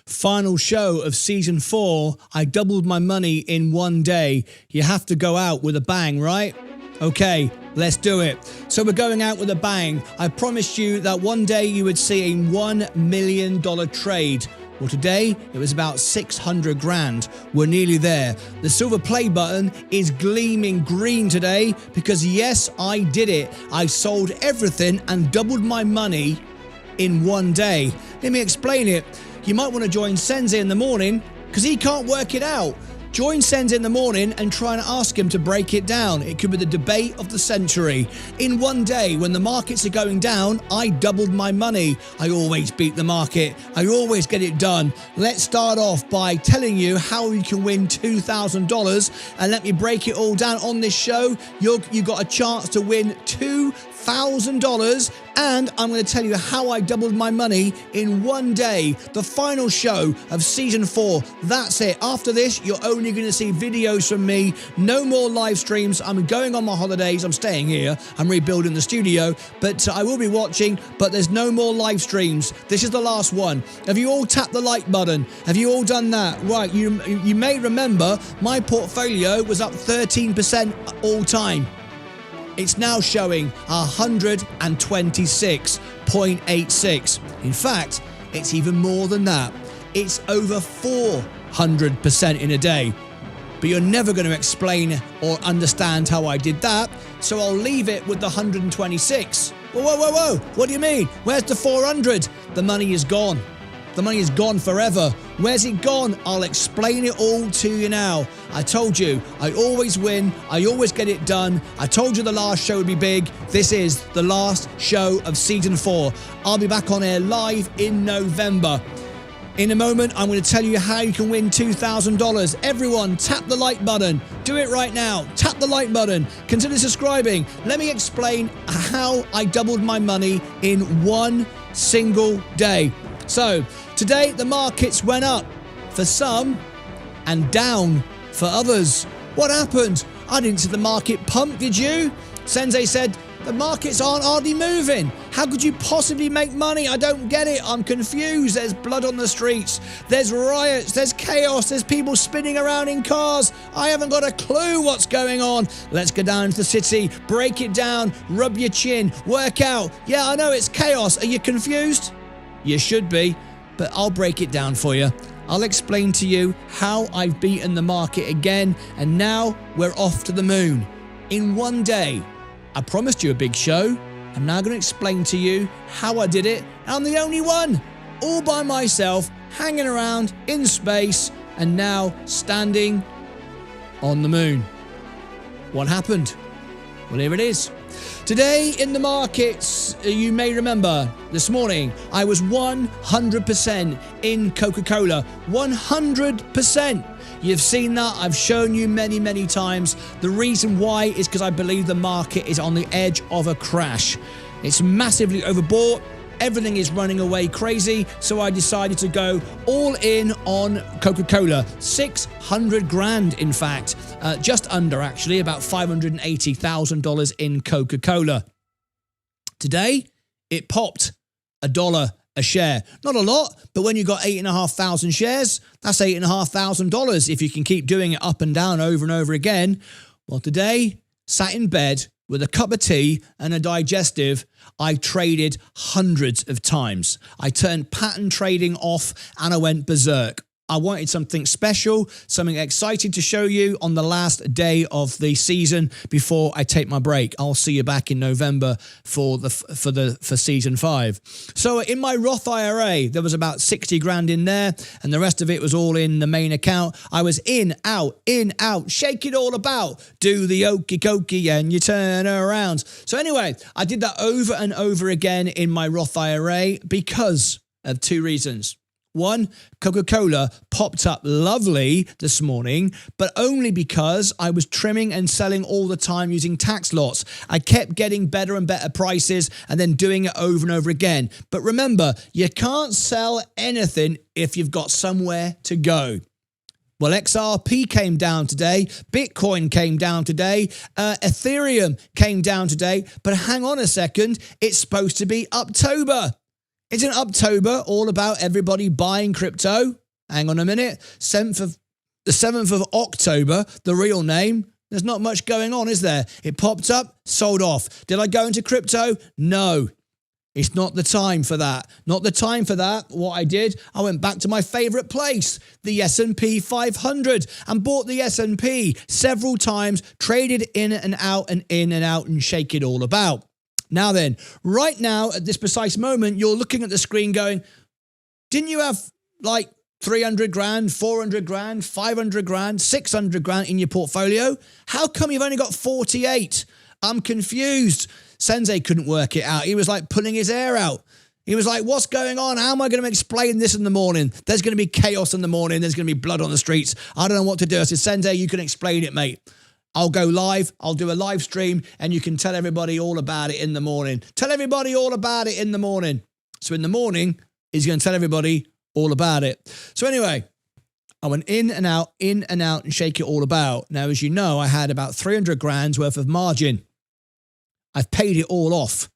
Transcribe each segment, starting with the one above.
Final show of season 4. I doubled my money in one day. You have to go out with a bang, right? Okay, let's do it. So we're going out with a bang. I promised you that one day you would see a $1 million trade. Well, today it was about 600 grand. We're nearly there. The silver play button is gleaming green today because yes, I did it. I sold everything and doubled my money in one day. Let me explain it. You might want to join Sensei in the morning because he can't work it out. Join Sensei in the morning and try and ask him to break it down. It could be the debate of the century. In one day, when the markets are going down, I doubled my money. I always beat the market. I always get it done. Let's start off by telling you how you can win $2,000. And let me break it all down on this show. You got a chance to win $2,000. And I'm going to tell you how I doubled my money in one day. The final show of season 4. That's it. After this, you're only going to see videos from me. No more live streams. I'm going on my holidays. I'm staying here. I'm rebuilding the studio. But I will be watching. But there's no more live streams. This is the last one. Have you all tapped the like button? Have you all done that? Right. You may remember my portfolio was up 13% all time. It's now showing 126.86. In fact, it's even more than that. It's over 400% in a day. But you're never going to explain or understand how I did that, so I'll leave it with the 126. Whoa. What do you mean? Where's the 400? The money is gone. The money is gone forever. Where's it gone? I'll explain it all to you now. I told you, I always win. I always get it done. I told you the last show would be big. This is the last show of season 4. I'll be back on air live in November. In a moment, I'm going to tell you how you can win $2,000. Everyone, tap the like button. Do it right now. Tap the like button. Consider subscribing. Let me explain how I doubled my money in one single day. So, today the markets went up for some and down for others. What happened? I didn't see the market pump, did you? Sensei said, the markets aren't hardly moving. How could you possibly make money? I don't get it. I'm confused. There's blood on the streets. There's riots. There's chaos. There's people spinning around in cars. I haven't got a clue what's going on. Let's go down to the city, break it down, rub your chin, work out. Yeah, I know it's chaos. Are you confused? You should be, but I'll break it down for you. I'll explain to you how I've beaten the market again, and now we're off to the moon. In one day, I promised you a big show. I'm now going to explain to you how I did it. I'm the only one, all by myself, hanging around in space, and now standing on the moon. What happened? Well, here it is. Today in the markets, you may remember this morning, I was 100% in Coca-Cola. 100%. You've seen that. I've shown you many, many times. The reason why is because I believe the market is on the edge of a crash. It's massively overbought. Everything is running away crazy, so I decided to go all in on Coca-Cola. 600 grand, in fact. Just under, actually, about $580,000 in Coca-Cola. Today, it popped $1 a share. Not a lot, but when you've got 8,500 shares, that's $8,500 if you can keep doing it up and down over and over again. Well, today, sat in bed with a cup of tea and a digestive, I traded hundreds of times. I turned pattern trading off and I went berserk. I wanted something special, something exciting to show you on the last day of the season before I take my break. I'll see you back in November for season 5. So in my Roth IRA, there was about 60 grand in there, and the rest of it was all in the main account. I was in, out, shake it all about, do the okey dokey, and you turn around. So anyway, I did that over and over again in my Roth IRA because of 2 reasons. One, Coca-Cola popped up lovely this morning, but only because I was trimming and selling all the time using tax lots. I kept getting better and better prices and then doing it over and over again. But remember, you can't sell anything if you've got somewhere to go. Well, XRP came down today, Bitcoin came down today, Ethereum came down today, but hang on a second, it's supposed to be October. Isn't October all about everybody buying crypto? Hang on a minute. The 7th of October, the real name. There's not much going on, is there? It popped up, sold off. Did I go into crypto? No. It's not the time for that. Not the time for that. What I did, I went back to my favorite place, the S&P 500, and bought the S&P several times, traded in and out and in and out and shake it all about. Now then, right now at this precise moment, you're looking at the screen going, didn't you have like 300 grand, 400 grand, 500 grand, 600 grand in your portfolio? How come you've only got 48? I'm confused. Sensei couldn't work it out. He was like pulling his hair out. He was like, what's going on? How am I going to explain this in the morning? There's going to be chaos in the morning. There's going to be blood on the streets. I don't know what to do. I said, Sensei, you can explain it, mate. I'll go live. I'll do a live stream and you can tell everybody all about it in the morning. Tell everybody all about it in the morning. So in the morning, he's going to tell everybody all about it. So anyway, I went in and out and shake it all about. Now, as you know, I had about 300 grand's worth of margin. I've paid it all off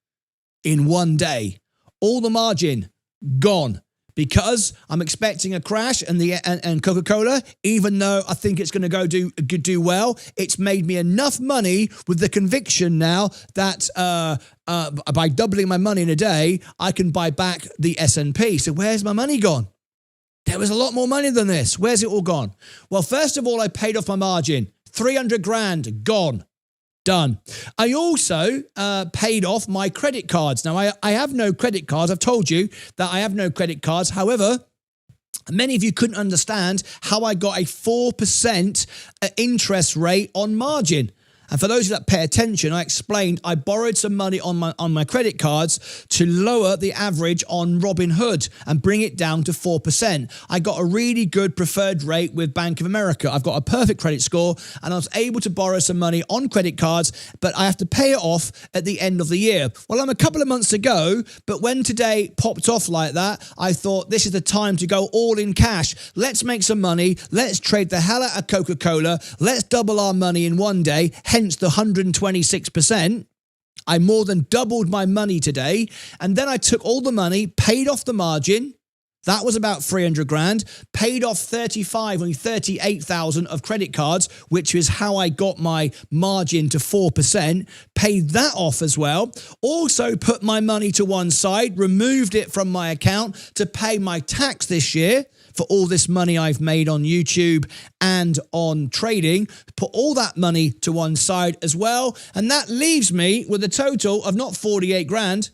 in one day. All the margin gone because I'm expecting a crash and Coca-Cola, even though I think it's going to do well, it's made me enough money with the conviction now that by doubling my money in a day, I can buy back the S&P. So where's my money gone? There was a lot more money than this. Where's it all gone? Well, first of all, I paid off my margin. 300 grand gone. Done. I also paid off my credit cards. Now, I have no credit cards. I've told you that I have no credit cards. However, many of you couldn't understand how I got a 4% interest rate on margin. And for those that pay attention, I explained I borrowed some money on my credit cards to lower the average on Robinhood and bring it down to 4%. I got a really good preferred rate with Bank of America. I've got a perfect credit score and I was able to borrow some money on credit cards, but I have to pay it off at the end of the year. Well, I'm a couple of months to go, but when today popped off like that, I thought this is the time to go all in cash. Let's make some money. Let's trade the hell out of Coca-Cola. Let's double our money in one day. Hence the 126%. I more than doubled my money today. And then I took all the money, paid off the margin. That was about 300 grand, paid off 38,000 of credit cards, which is how I got my margin to 4%, paid that off as well. Also put my money to one side, removed it from my account to pay my tax this year for all this money I've made on YouTube and on trading, put all that money to one side as well. And that leaves me with a total of not 48 grand,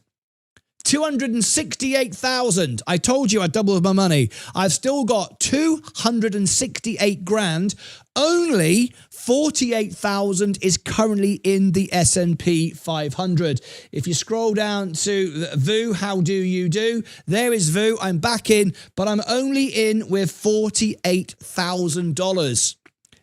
268,000. I told you I doubled my money. I've still got 268 grand. Only 48,000 is currently in the S&P 500. If you scroll down to VU, how do you do? There is VU. I'm back in, but I'm only in with $48,000.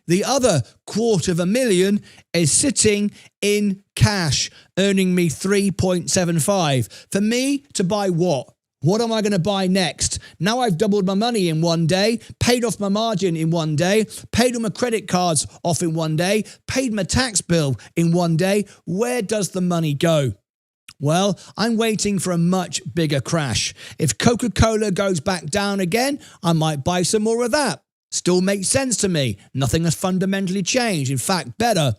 The other $250,000 is sitting in cash, earning me 3.75. For me to buy what? What am I going to buy next? Now I've doubled my money in one day, paid off my margin in one day, paid all my credit cards off in one day, paid my tax bill in one day. Where does the money go? Well, I'm waiting for a much bigger crash. If Coca-Cola goes back down again, I might buy some more of that. Still makes sense to me. Nothing has fundamentally changed. In fact, better.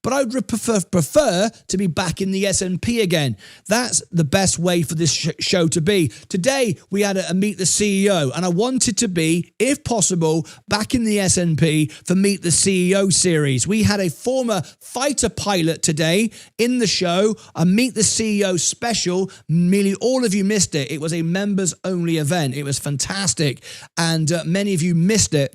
But I would prefer to be back in the S&P again. That's the best way for this show to be. Today, we had a Meet the CEO, and I wanted to be, if possible, back in the S&P for Meet the CEO series. We had a former fighter pilot today in the show, a Meet the CEO special. Nearly all of you missed it. It was a members-only event. It was fantastic, and many of you missed it.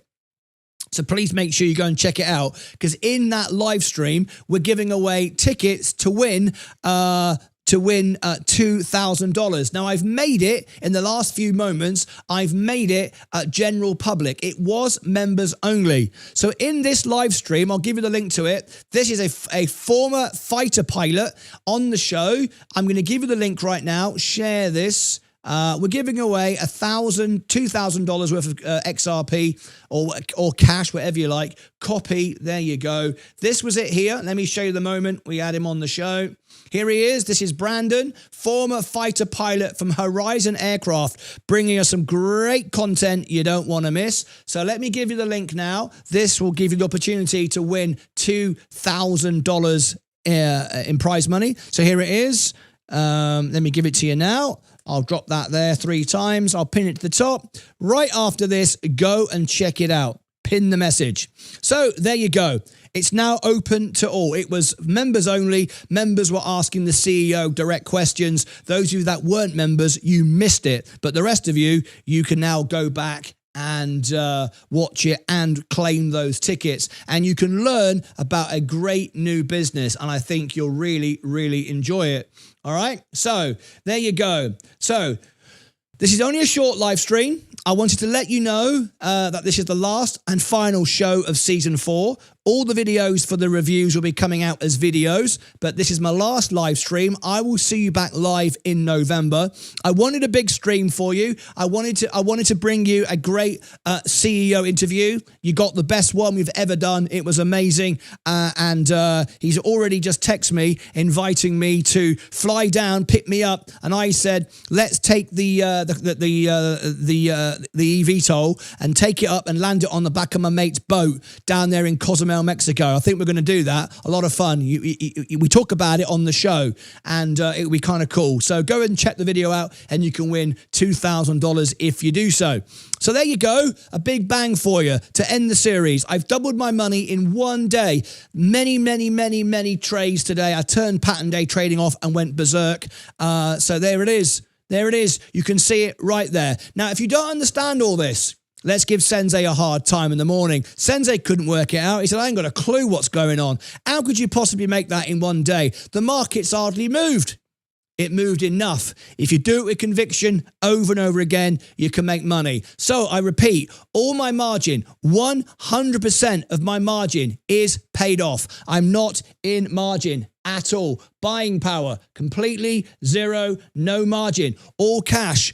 So please make sure you go and check it out, because in that live stream, we're giving away tickets to win $2,000. Now, I've made it in the last few moments. I've made it general public. It was members only. So in this live stream, I'll give you the link to it. This is a former fighter pilot on the show. I'm going to give you the link right now. Share this. We're giving away $1,000, $2,000 worth of XRP or cash, whatever you like. Copy. There you go. This was it here. Let me show you the moment we had him on the show. Here he is. This is Brandon, former fighter pilot from Horizon Aircraft, bringing us some great content you don't want to miss. So let me give you the link now. This will give you the opportunity to win $2,000 in prize money. So here it is. Let me give it to you now. I'll drop that there 3 times. I'll pin it to the top. Right after this, go and check it out. Pin the message. So there you go. It's now open to all. It was members only. Members were asking the CEO direct questions. Those of you that weren't members, you missed it. But the rest of you, you can now go back and watch it and claim those tickets. And you can learn about a great new business. And I think you'll really, really enjoy it. All right. So there you go. So this is only a short live stream. I wanted to let you know that this is the last and final show of season 4. All the videos for the reviews will be coming out as videos, but this is my last live stream. I will see you back live in November. I wanted a big stream for you. I wanted to bring you a great CEO interview. You got the best one we've ever done. It was amazing, and he's already just texted me inviting me to fly down, pick me up, and I said, let's take the eVTOL and take it up and land it on the back of my mate's boat down there in Cozumel, Mexico. I think we're going to do that. A lot of fun. We talk about it on the show, and it'll be kind of cool. So go and check the video out, and you can win $2,000 if you do so. So there you go. A big bang for you to end the series. I've doubled my money in one day. Many trades today. I turned pattern day trading off and went berserk. So there it is. There it is. You can see it right there. Now, if you don't understand all this, let's give Sensei a hard time in the morning. Sensei couldn't work it out. He said, I ain't got a clue what's going on. How could you possibly make that in one day? The market's hardly moved. It moved enough. If you do it with conviction over and over again, you can make money. So I repeat, all my margin, 100% of my margin is paid off. I'm not in margin at all. Buying power, completely zero, no margin. All cash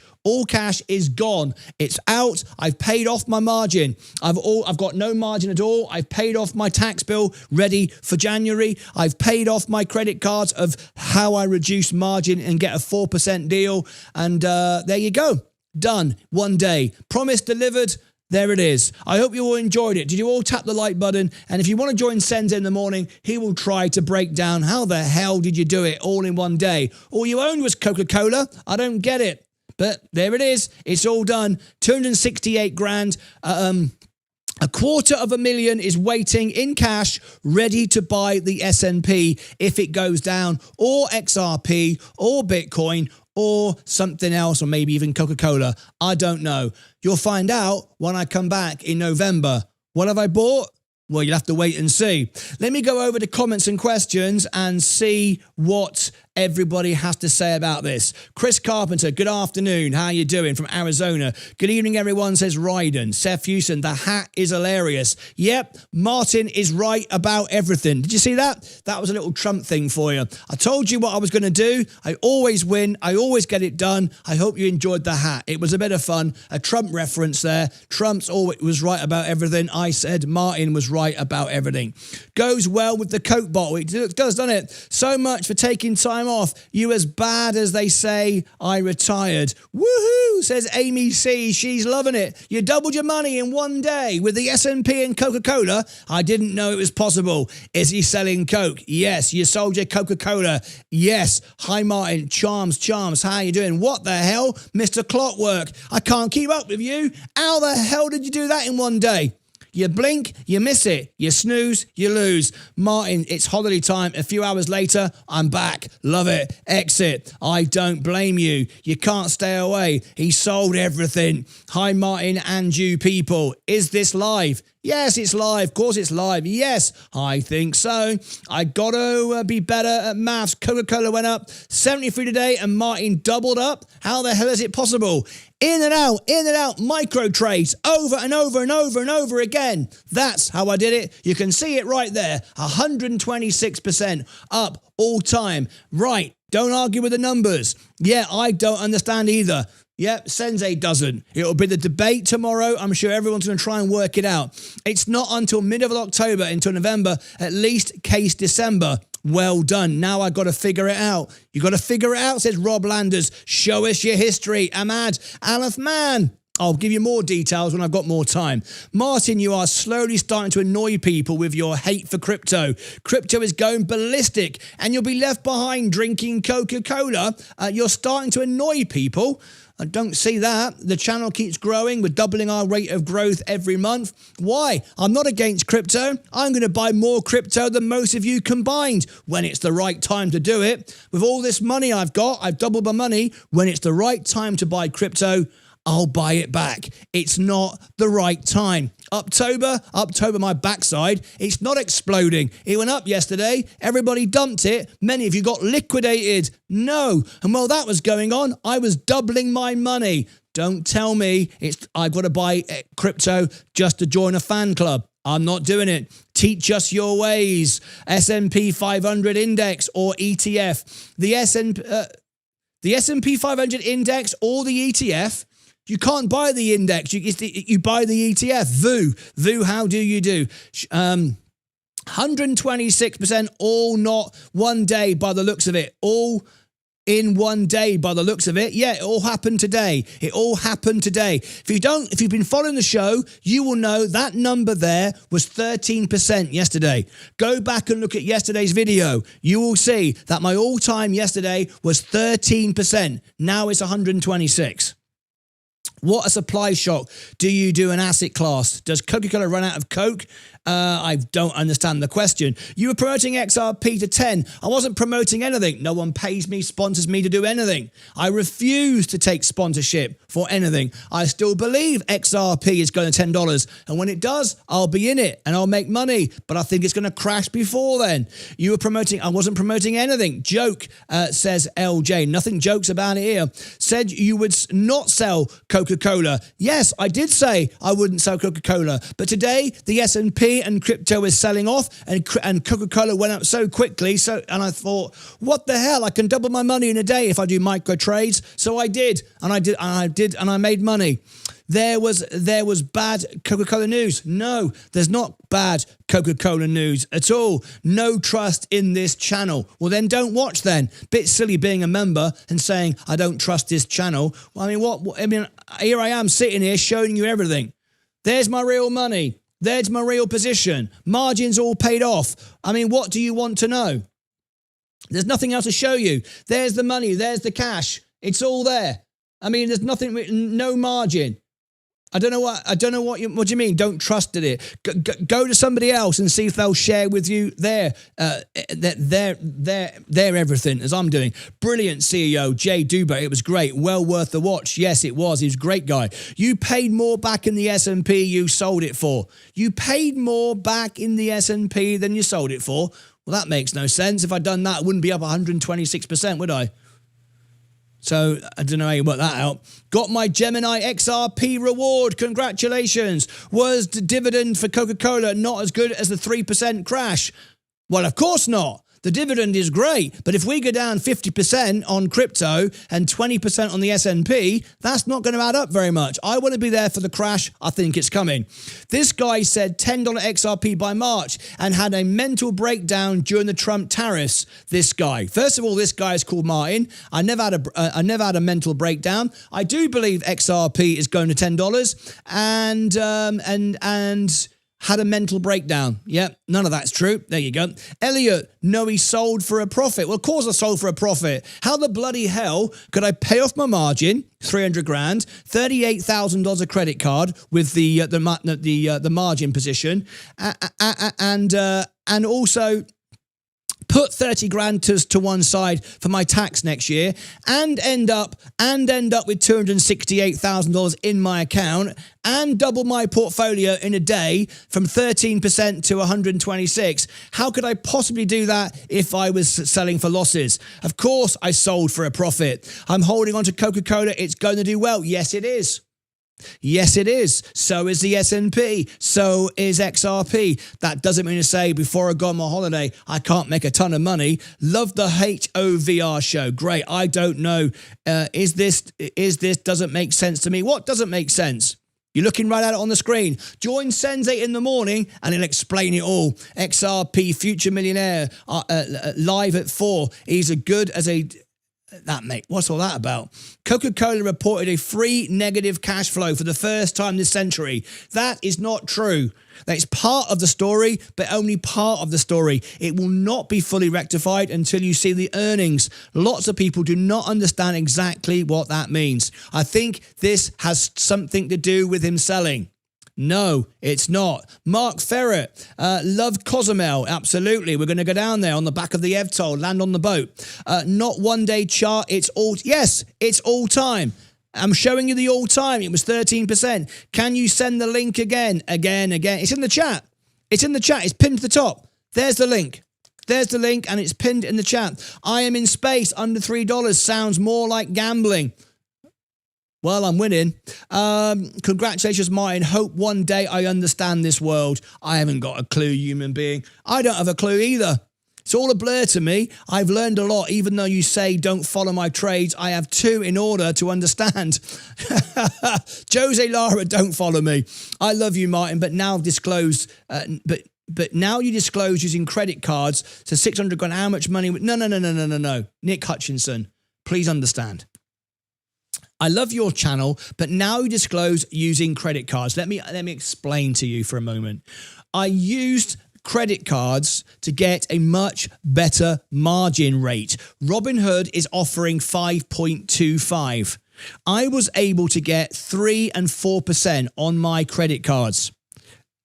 is gone. It's out. I've paid off my margin. I've got no margin at all. I've paid off my tax bill ready for January. I've paid off my credit cards of how I reduce margin and get a 4% deal. And there you go. Done. One day. Promise delivered. There it is. I hope you all enjoyed it. Did you all tap the like button? And if you want to join Sensei in the morning, he will try to break down how the hell did you do it all in one day. All you owned was Coca-Cola. I don't get it. But there it is. It's all done. 268 grand. $250,000 is waiting in cash, ready to buy the S&P if it goes down, or XRP, or Bitcoin, or something else, or maybe even Coca-Cola. I don't know. You'll find out when I come back in November. What have I bought? Well, you'll have to wait and see. Let me go over the comments and questions and see what everybody has to say about this. Chris Carpenter, good afternoon. How you doing? From Arizona. Good evening, everyone, says Ryden. Seth Hewson, the hat is hilarious. Yep, Martyn is right about everything. Did you see that? That was a little Trump thing for you. I told you what I was going to do. I always win. I always get it done. I hope you enjoyed the hat. It was a bit of fun. A Trump reference there. Trump's always was right about everything. I said Martyn was right about everything. Goes well with the Coke bottle. It does, doesn't it? So much for taking time off. You as bad as they say. I retired. Woohoo, says Amy C. She's loving it. You doubled your money in one day with the S&P and Coca-Cola. I didn't know it was possible. Is he selling Coke? Yes. You sold your Coca-Cola? Yes. Hi Martyn. Charms. How you doing? What the hell? Mr. Clockwork. I can't keep up with you. How the hell did you do that in one day? You blink, you miss it. You snooze, you lose. Martyn, it's holiday time. A few hours later, I'm back. Love it. Exit. I don't blame you. You can't stay away. He sold everything. Hi, Martyn and you people. Is this live? Yes, it's live. Of course it's live. Yes, I think so. I got to be better at maths. Coca-Cola went up 73 today and Martyn doubled up. How the hell is it possible? In and out, micro trades, over and over again. That's how I did it. You can see it right there, 126% up all time. Right, Don't argue with the numbers. Yeah, I don't understand either. Yep, Sensei doesn't. It'll be the debate tomorrow. I'm sure everyone's going to try and work it out. It's not until mid of October, until November, at least case December. Well done. Now I've got to figure it out. You got to figure it out, says Rob Landers. Show us your history. Ahmad Aleph Man. I'll give you more details when I've got more time. Martyn, you are slowly starting to annoy people with your hate for crypto. Crypto is going ballistic and you'll be left behind drinking Coca-Cola. You're starting to annoy people. I don't see that. The channel keeps growing. We're doubling our rate of growth every month. Why? I'm not against crypto. I'm going to buy more crypto than most of you combined when it's the right time to do it. With all this money I've got, I've doubled my money. When it's the right time to buy crypto, I'll buy it back. It's not the right time. October, my backside, it's not exploding. It went up yesterday. Everybody dumped it. Many of you got liquidated. No. And while that was going on, I was doubling my money. Don't tell me I've got to buy crypto just to join a fan club. I'm not doing it. Teach us your ways. S&P 500 index or ETF. The S&P 500 index or the ETF. You can't buy the index. You buy the ETF. VU, how do you do? 126% all not one day by the looks of it. All in one day by the looks of it. Yeah, it all happened today. It all happened today. If you've been following the show, you will know that number there was 13% yesterday. Go back and look at yesterday's video. You will see that my all-time yesterday was 13%. Now it's 126. What a supply shock. Do you do an asset class? Does Coca-Cola run out of Coke? I don't understand the question. You were promoting XRP to 10. I wasn't promoting anything. No one pays me, sponsors me to do anything. I refuse to take sponsorship for anything. I still believe XRP is going to $10. And when it does, I'll be in it and I'll make money. But I think it's going to crash before then. You were promoting, I wasn't promoting anything. Joke, says LJ. Nothing jokes about it here. Said you would not sell Coca-Cola. Yes, I did say I wouldn't sell Coca-Cola. But today, the S&P and crypto is selling off and Coca-Cola went up so quickly. And I thought, what the hell? I can double my money in a day if I do micro trades. So I did, and I made money. There was bad Coca-Cola news. No, there's not bad Coca-Cola news at all. No trust in this channel. Well, then don't watch then. Bit silly being a member and saying, I don't trust this channel. Well, I mean, here I am sitting here showing you everything. There's my real money. There's my real position. Margins all paid off. I mean, what do you want to know? There's nothing else to show you. There's the money. There's the cash. It's all there. I mean, there's nothing, no margin. I don't know what do you mean? Don't trust in it. Go to somebody else and see if they'll share with you their everything as I'm doing. Brilliant CEO, Jay Duba. It was great. Well worth the watch. Yes, it was. He was a great guy. You paid more back in the S&P you sold it for. You paid more back in the S&P than you sold it for. Well, that makes no sense. If I'd done that, I wouldn't be up 126%, would I? So I don't know how you work that out. Got my Gemini XRP reward. Congratulations. Was the dividend for Coca-Cola not as good as the 3% crash? Well, of course not. The dividend is great, but if we go down 50% on crypto and 20% on the S&P, that's not going to add up very much. I want to be there for the crash. I think it's coming. This guy said $10 XRP by March and had a mental breakdown during the Trump tariffs. This guy. First of all, this guy is called Martyn. I never had a mental breakdown. I do believe XRP is going to $10 and had a mental breakdown. Yep, none of that's true. There you go. Elliot, no, he sold for a profit. Well, of course I sold for a profit. How the bloody hell could I pay off my margin, 300 grand, $38,000 a credit card with the margin position, and also put 30 grand to one side for my tax next year and end up with $268,000 in my account and double my portfolio in a day from 13% to 126. How could I possibly do that if I was selling for losses? Of course I sold for a profit. I'm holding on to Coca-Cola. It's going to do well. Yes, it is. Yes, it is. So is the S&P. So is XRP. That doesn't mean to say before I go on my holiday, I can't make a ton of money. Love the HOVR show. Great. I don't know. Is this doesn't make sense to me? What doesn't make sense? You're looking right at it on the screen. Join Sensei in the morning and he'll explain it all. XRP, Future Millionaire, live at 4. He's as good as a... That, mate, what's all that about? Coca-Cola reported a free negative cash flow for the first time this century. That is not true. That's part of the story, but only part of the story. It will not be fully rectified until you see the earnings. Lots of people do not understand exactly what that means. I think this has something to do with him selling. No, it's not. Mark Ferret, love Cozumel. Absolutely. We're going to go down there on the back of the EVTOL, land on the boat. Not one day chart. It's all, yes, it's all time. I'm showing you the all time. It was 13%. Can you send the link again? Again. It's in the chat. It's in the chat. It's pinned to the top. There's the link. There's the link and it's pinned in the chat. I am in space under $3. Sounds more like gambling. Well, I'm winning. Congratulations, Martyn. Hope one day I understand this world. I haven't got a clue, human being. I don't have a clue either. It's all a blur to me. I've learned a lot, even though you say don't follow my trades. I have 2 in order to understand. Jose Lara, don't follow me. I love you, Martyn, but now I've disclosed... But now you disclose using credit cards to 600 grand. How much money? No. Nick Hutchinson, please understand. I love your channel, but now you disclose using credit cards. Let me explain to you for a moment. I used credit cards to get a much better margin rate. Robinhood is offering 5.25. I was able to get 3 and 4% on my credit cards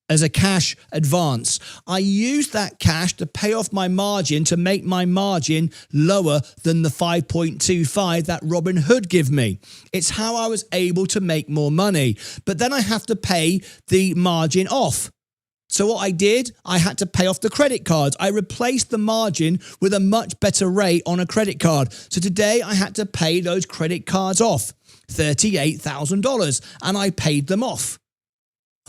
as a cash advance. I used that cash to pay off my margin to make my margin lower than the 5.25 that Robinhood give me. It's how I was able to make more money. But then I have to pay the margin off. So what I did, I had to pay off the credit cards. I replaced the margin with a much better rate on a credit card. So today I had to pay those credit cards off, $38,000, and I paid them off.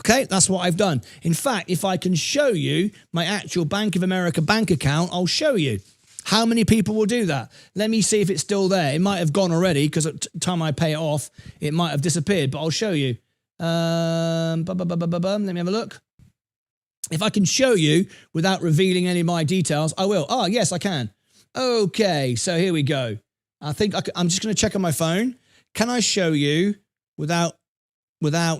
Okay, that's what I've done. In fact, if I can show you my actual Bank of America bank account, I'll show you. How many people will do that? Let me see if it's still there. It might have gone already because at the time I pay it off, it might have disappeared, but I'll show you. Let me have a look. If I can show you without revealing any of my details, I will. Oh, yes, I can. Okay, so here we go. I think I'm just going to check on my phone. Can I show you without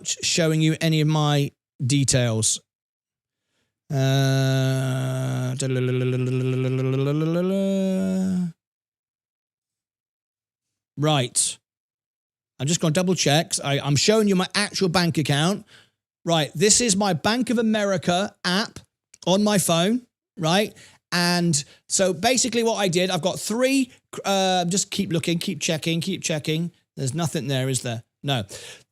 showing you any of my details? Right. I'm just going to double check. I'm showing you my actual bank account. Right. This is my Bank of America app on my phone. Right. And so basically what I did, I've got 3, just keep looking, keep checking. There's nothing there, is there? No.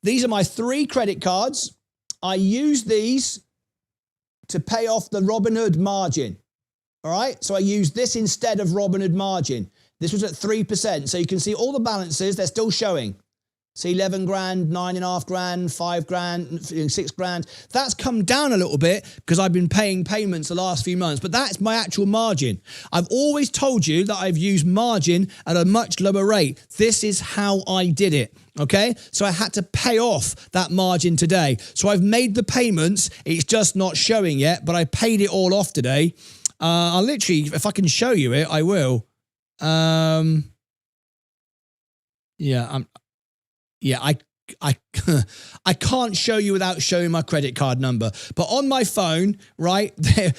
These are my 3 credit cards. I use these to pay off the Robinhood margin. All right. So I used this instead of Robinhood margin. This was at 3%. So you can see all the balances, they're still showing. See 11 grand, 9.5 grand, 5 grand, 6 grand. That's come down a little bit because I've been paying payments the last few months, but that's my actual margin. I've always told you that I've used margin at a much lower rate. This is how I did it. Okay, so I had to pay off that margin today. So I've made the payments. It's just not showing yet, but I paid it all off today. I'll literally, if I can show you it, I will. I can't show you without showing my credit card number. But on my phone, right there,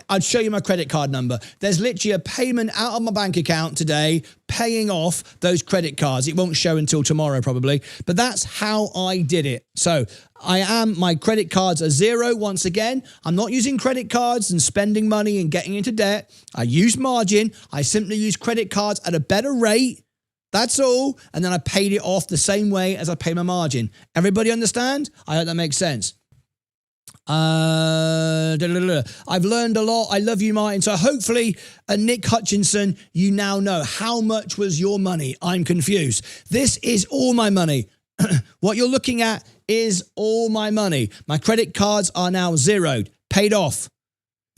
I'd show you my credit card number. There's literally a payment out of my bank account today paying off those credit cards. It won't show until tomorrow probably, but that's how I did it. So my credit cards are 0 once again. I'm not using credit cards and spending money and getting into debt. I use margin. I simply use credit cards at a better rate. That's all. And then I paid it off the same way as I pay my margin. Everybody understand? I hope that makes sense. I've learned a lot. I love you, Martyn. So hopefully, Nick Hutchinson, you now know how much was your money. I'm confused. This is all my money. What you're looking at is all my money. My credit cards are now zeroed, paid off.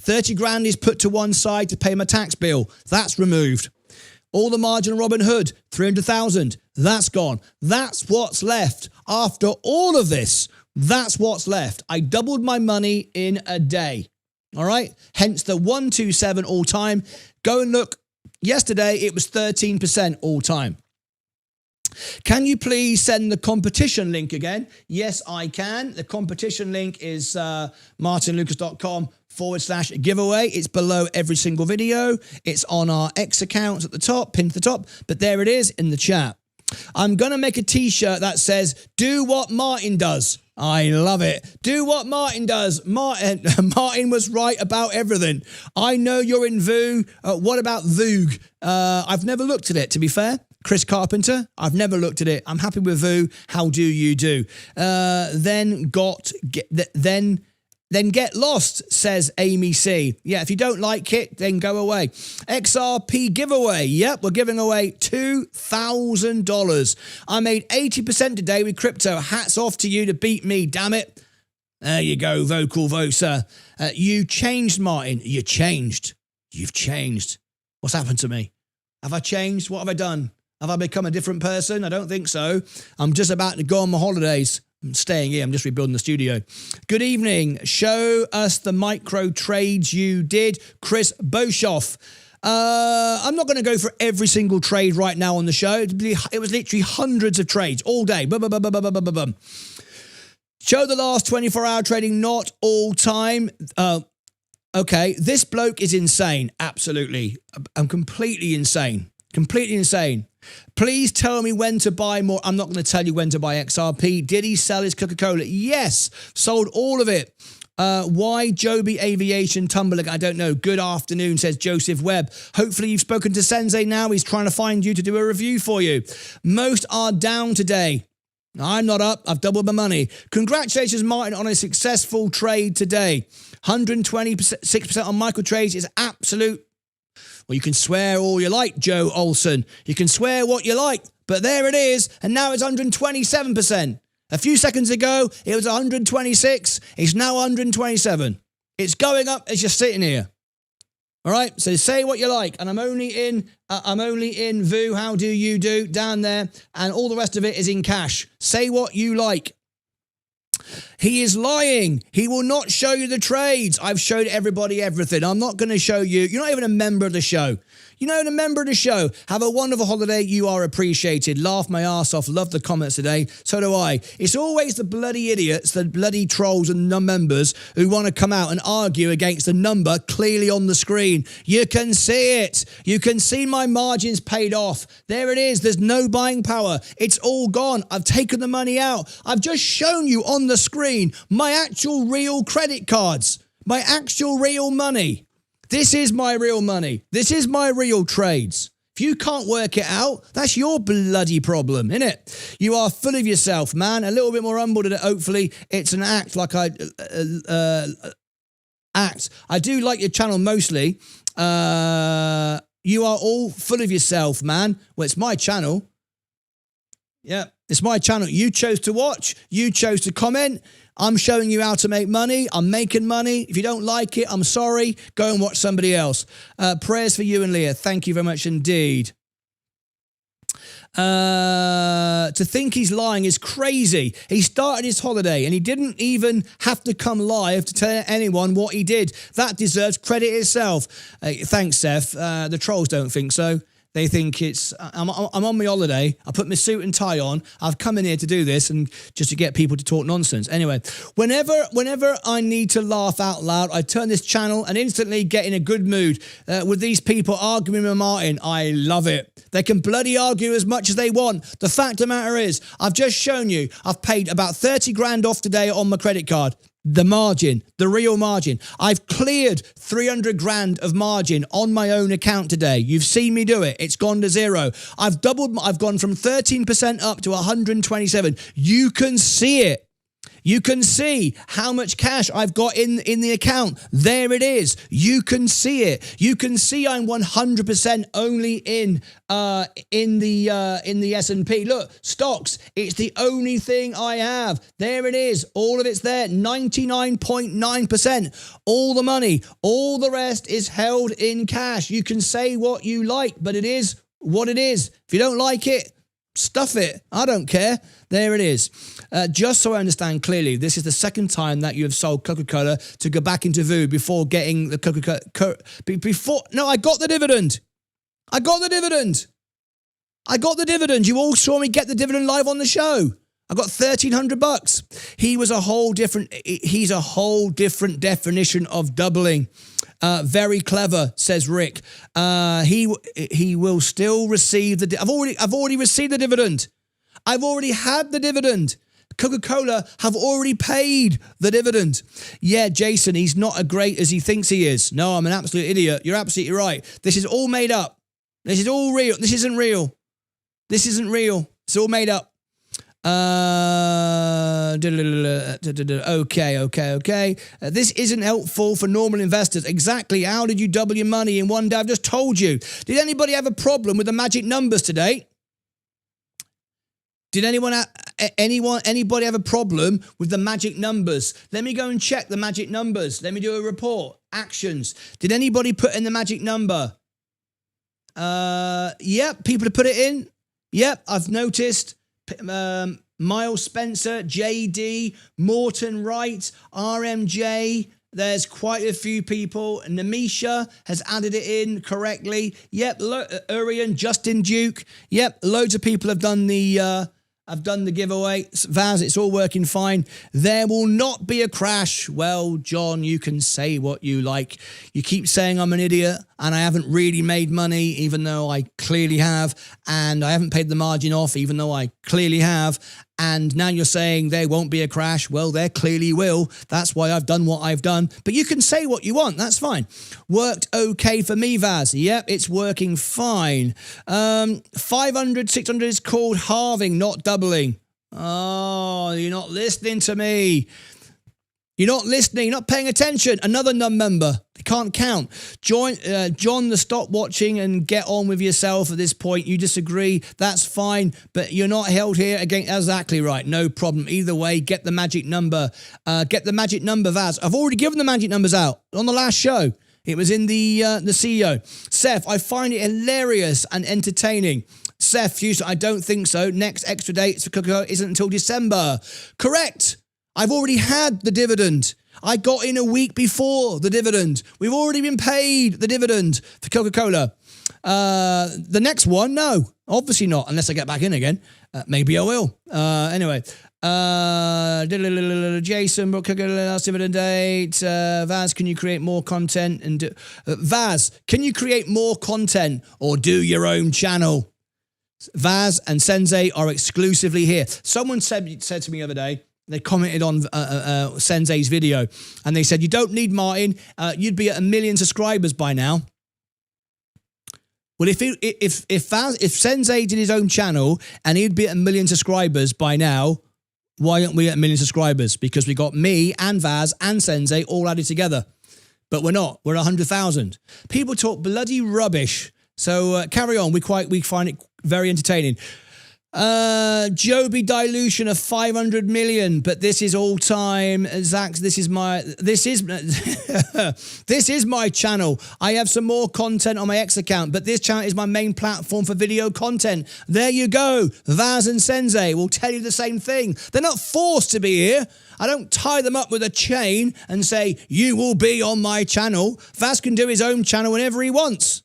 30 grand is put to one side to pay my tax bill. That's removed. All the margin on Robinhood, 300,000, that's gone. That's what's left. After all of this, that's what's left. I doubled my money in a day. All right? Hence the 127 all time. Go and look. Yesterday, it was 13% all time. Can you please send the competition link again? Yes, I can. The competition link is martynlucas.com/giveaway. It's below every single video. It's on our X account at the top, pinned to the top, but there it is in the chat. I'm going to make a t-shirt that says, do what Martyn does. I love it. Do what Martyn does. Martyn was right about everything. I know you're in VOO. What about Voog? I've never looked at it, to be fair. Chris Carpenter, I've never looked at it. I'm happy with VOO. How do you do? Then get lost, says Amy C. Yeah, if you don't like it, then go away. XRP giveaway. Yep, we're giving away $2,000. I made 80% today with crypto. Hats off to you to beat me, damn it. There you go, vocal vote, sir. You changed, Martyn. You changed. You've changed. What's happened to me? Have I changed? What have I done? Have I become a different person? I don't think so. I'm just about to go on my holidays. I'm staying here. I'm just rebuilding the studio. Good evening. Show us the micro trades you did. Chris Boshoff. I'm not going to go for every single trade right now on the show. It was literally hundreds of trades all day. Boom, boom, boom, boom, boom, boom, boom, boom. Show the last 24-hour trading, not all time. Okay, this bloke is insane. Absolutely. I'm completely insane. Completely insane. Please tell me when to buy more. I'm not going to tell you when to buy XRP. Did he sell his Coca-Cola? Yes. Sold all of it. Why Joby Aviation tumbling? I don't know. Good afternoon, says Joseph Webb. Hopefully you've spoken to Sensei now. He's trying to find you to do a review for you. Most are down today. I'm not up. I've doubled my money. Congratulations, Martyn, on a successful trade today. 126% on micro trades is absolute. Well, you can swear all you like, Joe Olson. You can swear what you like, but there it is, and now it's 127%. A few seconds ago, it was 126. It's now 127. It's going up as you're sitting here. All right, so say what you like, and I'm only in VOO. How do you do down there, and all the rest of it is in cash. Say what you like. He is lying. He will not show you the trades. I've showed everybody everything. I'm not going to show you. You're not even a member of the show. You're not even a member of the show. Have a wonderful holiday. You are appreciated. Laugh my ass off. Love the comments today. So do I. It's always the bloody idiots, the bloody trolls and non-members who want to come out and argue against the number clearly on the screen. You can see it. You can see my margins paid off. There it is. There's no buying power. It's all gone. I've taken the money out. I've just shown you on the screen my actual real credit cards. My actual real money. This is my real money. This is my real trades. If you can't work it out, that's your bloody problem, innit? You are full of yourself, man. A little bit more humble today. Hopefully, it's an act like I act. I do like your channel mostly. You are all full of yourself, man. Well, it's my channel. Yeah, it's my channel. You chose to watch. You chose to comment. I'm showing you how to make money. I'm making money. If you don't like it, I'm sorry. Go and watch somebody else. Prayers for you and Leah. Thank you very much indeed. To think he's lying is crazy. He started his holiday and he didn't even have to come live to tell anyone what he did. That deserves credit itself. Thanks, Seth. The trolls don't think so. They think it's, I'm on my holiday, I put my suit and tie on, I've come in here to do this and just to get people to talk nonsense. Anyway, whenever I need to laugh out loud, I turn this channel and instantly get in a good mood. With these people arguing with Martyn, I love it. They can bloody argue as much as they want. The fact of the matter is, I've just shown you, I've paid about 30 grand off today on my credit card. The margin, the real margin. I've cleared 300 grand of margin on my own account today. You've seen me do it. It's gone to zero. I've doubled, I've gone from 13% up to 127. You can see it. You can see how much cash I've got in the account. There it is. You can see it. You can see I'm 100% only in the S&P. Look, stocks, it's the only thing I have. There it is. All of it's there. 99.9%. All the money, all the rest is held in cash. You can say what you like, but it is what it is. If you don't like it, stuff it. I don't care. There it is. Just so I understand clearly, this is the second time that you have sold Coca-Cola to go back into VU before getting the Coca-Cola. No, I got the dividend. I got the dividend. You all saw me get the dividend live on the show. I got $1,300. He's a whole different definition of doubling. Very clever, says Rick. He will still receive I've already received the dividend. I've already had the dividend. Coca-Cola have already paid the dividend. Yeah, Jason, he's not as great as he thinks he is. No, I'm an absolute idiot. You're absolutely right. This is all made up. This is all real. This isn't real. This isn't real. It's all made up. Okay. This isn't helpful for normal investors. Exactly. How did you double your money in one day? I've just told you. Did anybody have a problem with the magic numbers today? Did anybody have a problem with the magic numbers? Let me go and check the magic numbers. Let me do a report. Actions. Did anybody put in the magic number? Yep, people have put it in. Yep, I've noticed. Miles Spencer, JD, Morton Wright, RMJ. There's quite a few people. Namisha has added it in correctly. Yep, Urian, Justin Duke. Yep, loads of people have done the giveaway. Vaz, it's all working fine. There will not be a crash. Well, John, you can say what you like. You keep saying I'm an idiot and I haven't really made money, even though I clearly have. And I haven't paid the margin off, even though I clearly have. And now you're saying there won't be a crash. Well, there clearly will. That's why I've done what I've done. But you can say what you want. That's fine. Worked okay for me, Vaz. Yep, it's working fine. 500, 600 is called halving, not doubling. Oh, you're not listening to me. You're not listening. You're not paying attention. Another non-member. They can't count. John, stop watching and get on with yourself at this point. You disagree. That's fine. But you're not held here again. Exactly right. No problem. Either way, get the magic number. Get the magic number, Vaz. I've already given the magic numbers out on the last show. It was in the CEO. Seth, I find it hilarious and entertaining. Seth, Houston, I don't think so. Next extra dates for Coca-Cola isn't until December. Correct. I've already had the dividend. I got in a week before the dividend. We've already been paid the dividend for Coca-Cola. The next one, no, obviously not, unless I get back in again. Maybe I will. Anyway, Jason, last dividend date. Vaz, can you create more content? And Vaz, can you create more content or do your own channel? Vaz and Sensei are exclusively here. Someone said to me the other day, they commented on Sensei's video, and they said, you don't need Martyn. You'd be at 1 million subscribers by now. Well, if Sensei did his own channel and he'd be at 1 million subscribers by now, why aren't we at 1 million subscribers? Because we got me and Vaz and Sensei all added together. But we're not. We're 100,000. People talk bloody rubbish. So carry on. We find it very entertaining. Joby dilution of 500 million, but this is all time. Zach, this is my channel. I have some more content on my X account, but this channel is my main platform for video content. There you go. Vaz and Sensei will tell you the same thing. They're not forced to be here. I don't tie them up with a chain and say, you will be on my channel. Vaz can do his own channel whenever he wants.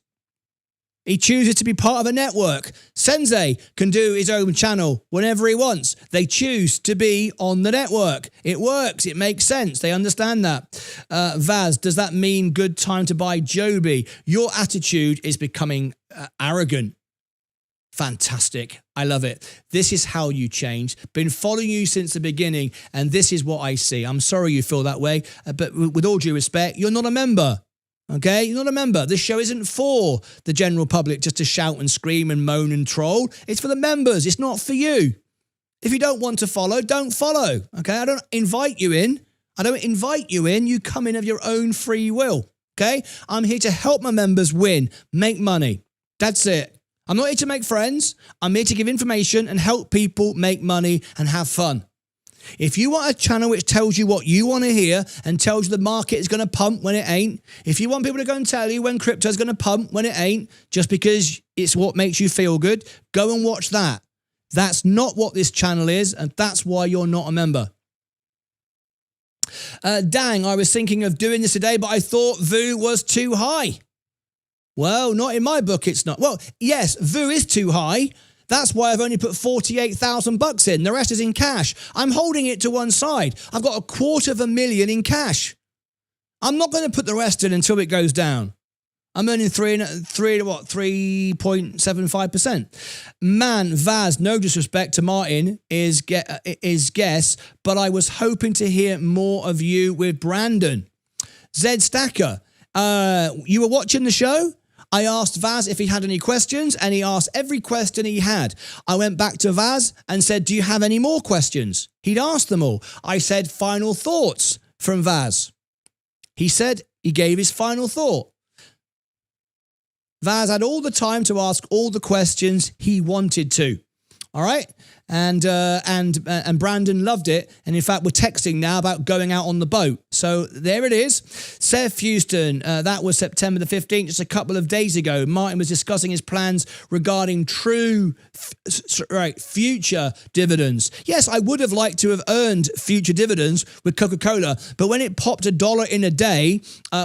He chooses to be part of a network. Sensei can do his own channel whenever he wants. They choose to be on the network. It works. It makes sense. They understand that. Vaz, does that mean good time to buy Joby? Your attitude is becoming arrogant. Fantastic. I love it. This is how you change. Been following you since the beginning, and this is what I see. I'm sorry you feel that way, but with all due respect, you're not a member. Okay, you're not a member. This show isn't for the general public just to shout and scream and moan and troll. It's for the members. It's not for you. If you don't want to follow, don't follow. Okay, I don't invite you in. You come in of your own free will. Okay, I'm here to help my members win, make money. That's it. I'm not here to make friends. I'm here to give information and help people make money and have fun. If you want a channel which tells you what you want to hear and tells you the market is going to pump when it ain't, if you want people to go and tell you when crypto is going to pump when it ain't, just because it's what makes you feel good, go and watch that. That's not what this channel is, and that's why you're not a member. Dang, I was thinking of doing this today, but I thought VU was too high. Well, not in my book, it's not. Well, yes, VU is too high. That's why I've only put 48,000 bucks in. The rest is in cash. I'm holding it to one side. I've got $250,000 in cash. I'm not going to put the rest in until it goes down. I'm earning 3.75%. Man, Vaz, no disrespect to Martyn, is guess, but I was hoping to hear more of you with Brandon. Zed Stacker, you were watching the show? I asked Vaz if he had any questions, and he asked every question he had. I went back to Vaz and said, do you have any more questions? He'd asked them all. I said, final thoughts from Vaz. He said he gave his final thought. Vaz had all the time to ask all the questions he wanted to. All right? And Brandon loved it. And in fact, we're texting now about going out on the boat. So there it is. Seth Houston, that was September the 15th, just a couple of days ago. Martyn was discussing his plans regarding future dividends. Yes, I would have liked to have earned future dividends with Coca-Cola. But when it popped $1 in a day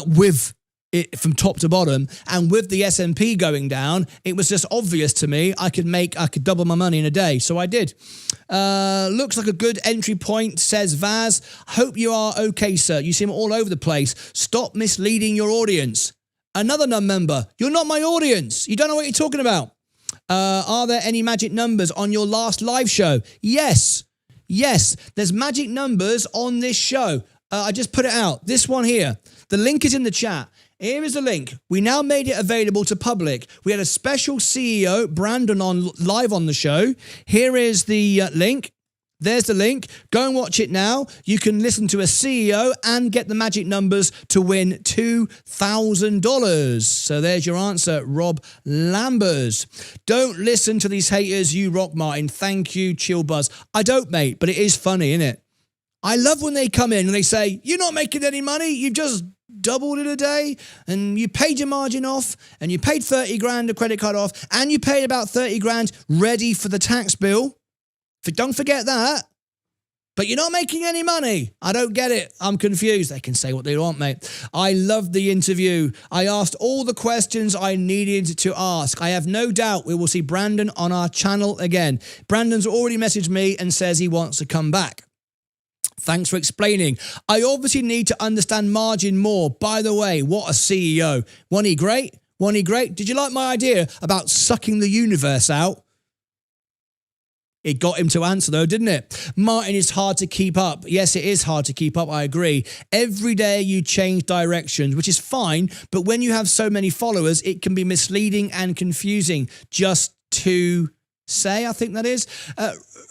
with it from top to bottom, and with the S&P going down, it was just obvious to me I could double my money in a day. So I did. Looks like a good entry point, says Vaz. Hope you are okay, sir. You seem all over the place. Stop misleading your audience. Another non-member. You're not my audience. You don't know what you're talking about. Are there any magic numbers on your last live show? Yes. Yes, there's magic numbers on this show. I just put it out. This one here. The link is in the chat. Here is the link. We now made it available to public. We had a special CEO, Brandon, live on the show. Here is the link. There's the link. Go and watch it now. You can listen to a CEO and get the magic numbers to win $2,000. So there's your answer, Rob Lambers. Don't listen to these haters. You rock, Martyn. Thank you, Chill Buzz. I don't, mate, but it is funny, isn't it? I love when they come in and they say, you're not making any money. You've just doubled in a day, and you paid your margin off, and you paid 30 grand a credit card off, and you paid about 30 grand ready for the tax bill. Don't forget that. But you're not making any money. I don't get it. I'm confused. They can say what they want, mate. I loved the interview. I asked all the questions I needed to ask. I have no doubt we will see Brandon on our channel again. Brandon's already messaged me and says he wants to come back. Thanks for explaining. I obviously need to understand margin more. By the way, what a CEO. Wasn't he great? Wasn't he great? Did you like my idea about sucking the universe out? It got him to answer though, didn't it? Martyn, is hard to keep up. Yes, it is hard to keep up. I agree. Every day you change directions, which is fine. But when you have so many followers, it can be misleading and confusing. Just to say, I think that is.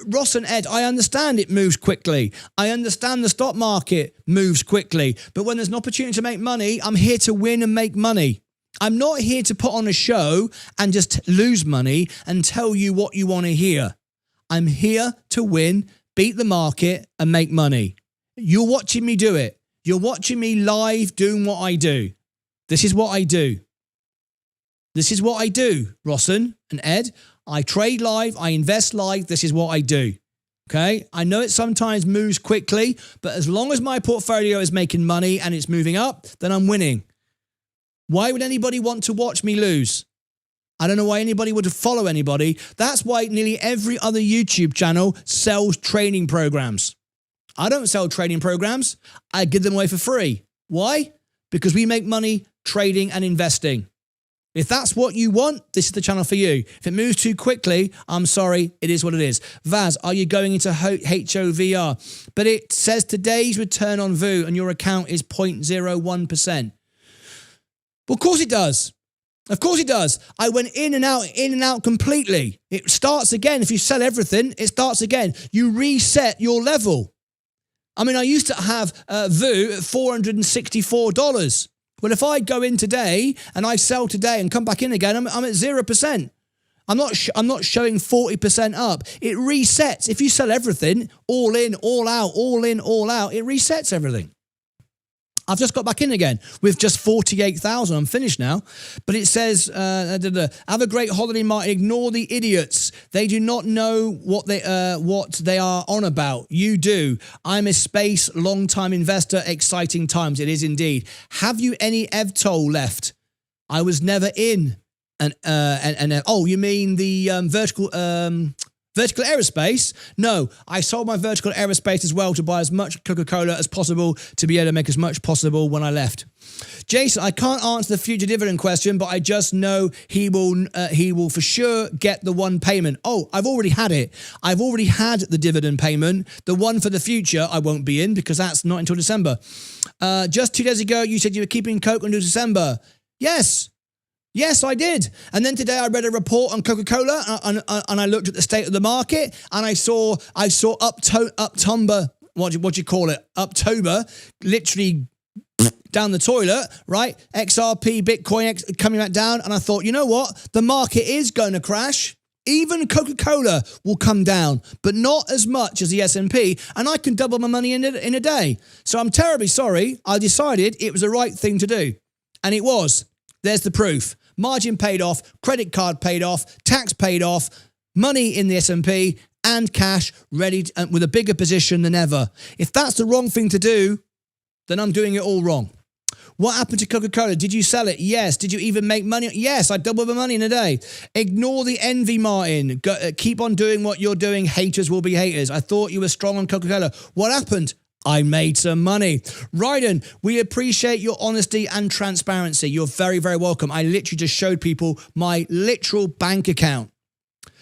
Ross and Ed, I understand it moves quickly. I understand the stock market moves quickly. But when there's an opportunity to make money, I'm here to win and make money. I'm not here to put on a show and just lose money and tell you what you want to hear. I'm here to win, beat the market, and make money. You're watching me do it. You're watching me live doing what I do. This is what I do. This is what I do, Rosson and Ed. I trade live. I invest live. This is what I do. Okay? I know it sometimes moves quickly, but as long as my portfolio is making money and it's moving up, then I'm winning. Why would anybody want to watch me lose? I don't know why anybody would follow anybody. That's why nearly every other YouTube channel sells training programs. I don't sell training programs. I give them away for free. Why? Because we make money trading and investing. If that's what you want, this is the channel for you. If it moves too quickly, I'm sorry, it is what it is. Vaz, are you going into HOVR? But it says today's return on VU and your account is 0.01%. Well, of course it does. Of course it does. I went in and out completely. It starts again. If you sell everything, it starts again. You reset your level. I mean, I used to have VU at $464. Well, if I go in today and I sell today and come back in again, I'm at 0%. I'm not showing 40% up. It resets. If you sell everything, all in, all out, all in, all out, it resets everything. I've just got back in again with just 48,000. I'm finished now. But it says, have a great holiday, Martyn. Ignore the idiots. They do not know what they are on about. You do. I'm a space long-time investor. Exciting times. It is indeed. Have you any EVTOL left? I was never in. Oh, you mean the vertical aerospace? No, I sold my vertical aerospace as well to buy as much Coca-Cola as possible to be able to make as much possible when I left. Jason, I can't answer the future dividend question, but I just know he will for sure get the one payment. Oh, I've already had it. I've already had the dividend payment. The one for the future I won't be in because that's not until December. Just 2 days ago, you said you were keeping Coke until December. Yes. Yes, I did. And then today I read a report on Coca-Cola and I looked at the state of the market and I saw Uptober, what do you call it? October, literally down the toilet, right? XRP, Bitcoin coming back down. And I thought, you know what? The market is going to crash. Even Coca-Cola will come down, but not as much as the S&P, and I can double my money in a day. So I'm terribly sorry. I decided it was the right thing to do. And it was. There's the proof. Margin paid off, credit card paid off, tax paid off, money in the S&P and cash ready with a bigger position than ever. If that's the wrong thing to do, then I'm doing it all wrong. What happened to Coca-Cola? Did you sell it? Yes. Did you even make money? Yes, I doubled my money in a day. Ignore the envy, Martyn. Keep on doing what you're doing. Haters will be haters. I thought you were strong on Coca-Cola. What happened? I made some money. Ryden, we appreciate your honesty and transparency. You're very, very welcome. I literally just showed people my literal bank account.